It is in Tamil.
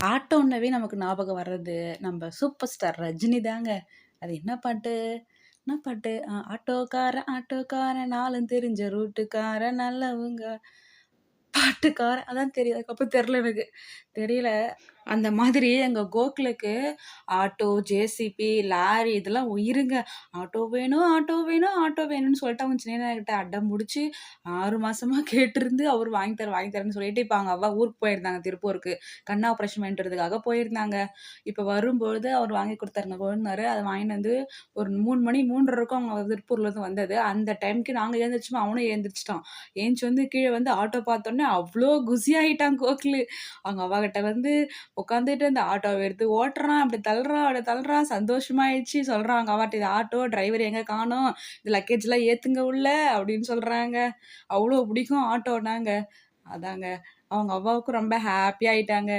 ஆட்டோன்னவே நமக்கு ஞாபகம் வர்றது, நம்ம சூப்பர் ஸ்டார் ரஜினி தாங்க. அது என்ன பாட்டு? என்ன பாட்டு? ஆட்டோக்காரன் ஆட்டோக்காரன் நாலும் தெரிஞ்ச ரூட்டுக்காரன் நல்லவங்க. பாட்டுக்காரன் அதான் தெரியும். அதுக்கப்புறம் தெரியல எனக்கு. தெரியல. அந்த மாதிரி எங்க கோகுலுக்கு ஆட்டோ, ஜேசிபி, லாரி இதெல்லாம் உயிருங்க. ஆட்டோ வேணும், ஆட்டோ வேணும், ஆட்டோ வேணும்னு சொல்லிட்டு அவங்க சின்ன அண்ணாகிட்ட அடம் புடிச்சு 6 மாசமா கேட்டிருந்து அவரு வாங்கி தரேன்னு சொல்லிட்டு, இப்ப அவங்க அவ்வா ஊருக்கு போயிருந்தாங்க திருப்பூருக்கு. கண் ஆப்ரேஷன் பண்ணிட்டு போயிருந்தாங்க. இப்ப வரும்பொழுது அவரு வாங்கி குடுத்தாருங்க கொழுந்தனாரு. அத வாங்கின்னு வந்து ஒரு 3 மணி 3:30 இருக்கும் அவங்க திருப்பூர்லேருந்து வந்தது. அந்த டைம்க்கு நாங்க எழுந்திரிச்சோமா, அவனும் எழுந்திரிச்சுட்டான். எந்திச்சு வந்து கீழ வந்து ஆட்டோ பார்த்தோனே அவ்ளோ குஷி ஆயிட்டான் கோகுலு. அவங்க அவ்வாகிட்ட வந்து உட்காந்துட்டு இந்த ஆட்டோவ எடுத்து ஓட்டுறான். அப்படி தள்ளுறான். சந்தோஷமாயிடுச்சு. சொல்றான் அவங்க அவ்வாட்ட, "இது ஆட்டோ டிரைவர் எங்க காணோம். இந்த லக்கேஜ்லாம் ஏத்துங்க உள்ள" அப்படின்னு சொல்றாங்க. அவ்ளோ பிடிக்கும் ஆட்டோனாங்க. அதாங்க. அவங்க அவ்வாவுக்கும் ரொம்ப ஹேப்பி ஆயிட்டாங்க.